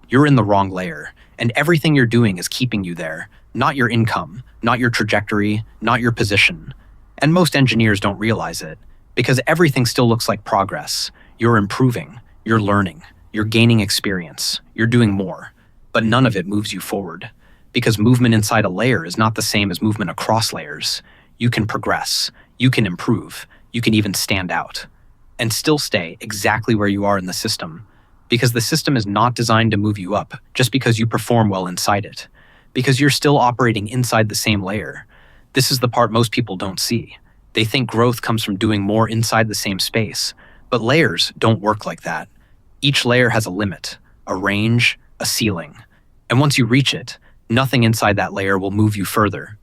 you're in the wrong layer, and everything you're doing is keeping you there, not your income, not your trajectory, not your position. And most engineers don't realize it, because everything still looks like progress. You're improving, you're learning, you're gaining experience, you're doing more, but none of it moves you forward, because movement inside a layer is not the same as movement across layers. You can progress, you can improve, you can even stand out, and still stay exactly where you are in the system, because the system is not designed to move you up just because you perform well inside it, because you're still operating inside the same layer. This is the part most people don't see. They think growth comes from doing more inside the same space, but layers don't work like that. Each layer has a limit, a range, a ceiling, and once you reach it, nothing inside that layer will move you further.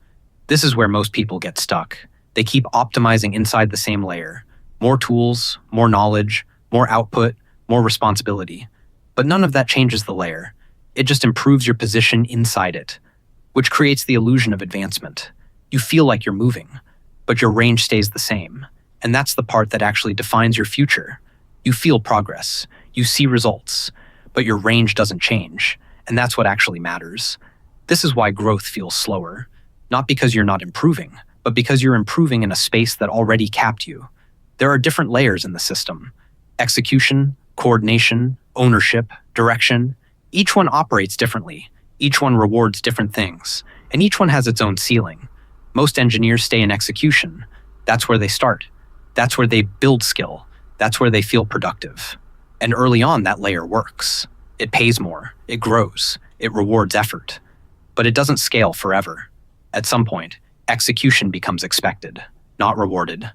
This is where most people get stuck. They keep optimizing inside the same layer. More tools, more knowledge, more output, more responsibility. But none of that changes the layer. It just improves your position inside it, which creates the illusion of advancement. You feel like you're moving, but your range stays the same. And that's the part that actually defines your future. You feel progress, you see results, but your range doesn't change. And that's what actually matters. This is why growth feels slower. Not because you're not improving, but because you're improving in a space that already capped you. There are different layers in the system. Execution, coordination, ownership, direction. Each one operates differently. Each one rewards different things. And each one has its own ceiling. Most engineers stay in execution. That's where they start. That's where they build skill. That's where they feel productive. And early on, that layer works. It pays more. It grows. It rewards effort. But it doesn't scale forever. At some point, execution becomes expected, not rewarded.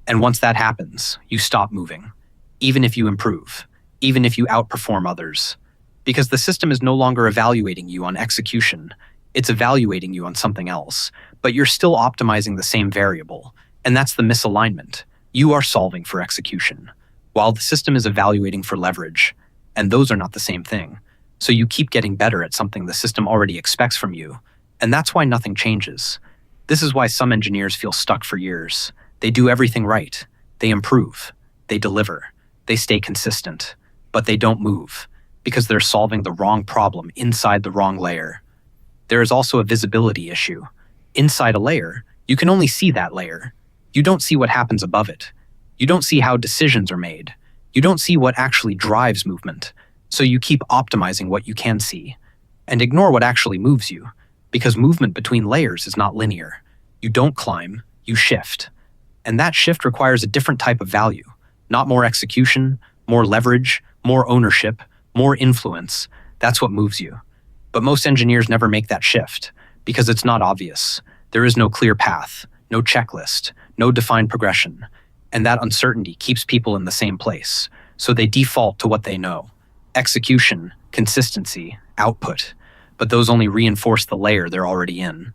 And once that happens, you stop moving. Even if you improve, even if you outperform others. Because the system is no longer evaluating you on execution, it's evaluating you on something else. But you're still optimizing the same variable, and that's the misalignment. You are solving for execution, while the system is evaluating for leverage, and those are not the same thing. So you keep getting better at something the system already expects from you, and that's why nothing changes. This is why some engineers feel stuck for years. They do everything right. They improve. They deliver. They stay consistent. But they don't move, because they're solving the wrong problem inside the wrong layer. There is also a visibility issue. Inside a layer, you can only see that layer. You don't see what happens above it. You don't see how decisions are made. You don't see what actually drives movement. So you keep optimizing what you can see, and ignore what actually moves you, because movement between layers is not linear. You don't climb, you shift. And that shift requires a different type of value, not more execution, more leverage, more ownership, more influence. That's what moves you. But most engineers never make that shift, because it's not obvious. There is no clear path, no checklist, no defined progression. And that uncertainty keeps people in the same place, so they default to what they know. Execution, consistency, output. But those only reinforce the layer they're already in.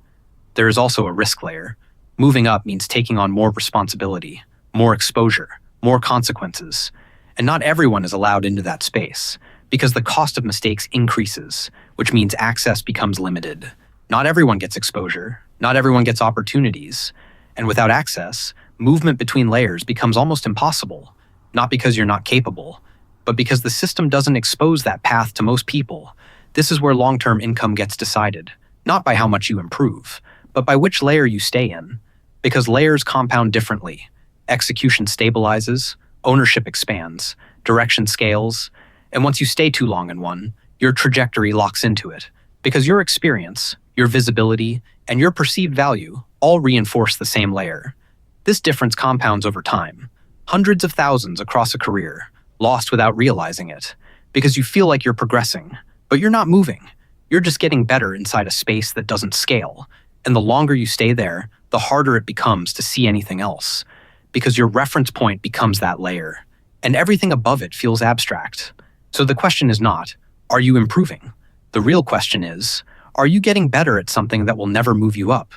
There is also a risk layer. Moving up means taking on more responsibility, more exposure, more consequences. And not everyone is allowed into that space, because the cost of mistakes increases, which means access becomes limited. Not everyone gets exposure, not everyone gets opportunities. And without access, movement between layers becomes almost impossible, not because you're not capable, but because the system doesn't expose that path to most people. This is where long-term income gets decided, not by how much you improve, but by which layer you stay in. Because layers compound differently. Execution stabilizes, ownership expands, direction scales, and once you stay too long in one, your trajectory locks into it. Because your experience, your visibility, and your perceived value all reinforce the same layer. This difference compounds over time, hundreds of thousands across a career, lost without realizing it, because you feel like you're progressing, but you're not moving. You're just getting better inside a space that doesn't scale, and the longer you stay there, the harder it becomes to see anything else, because your reference point becomes that layer, and everything above it feels abstract. So the question is not, are you improving? The real question is, are you getting better at something that will never move you up?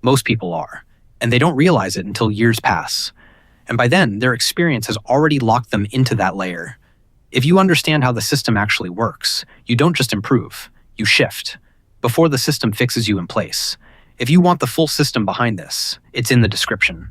Most people are, and they don't realize it until years pass. And by then, their experience has already locked them into that layer. If you understand how the system actually works, you don't just improve, you shift, before the system fixes you in place. If you want the full system behind this, it's in the description.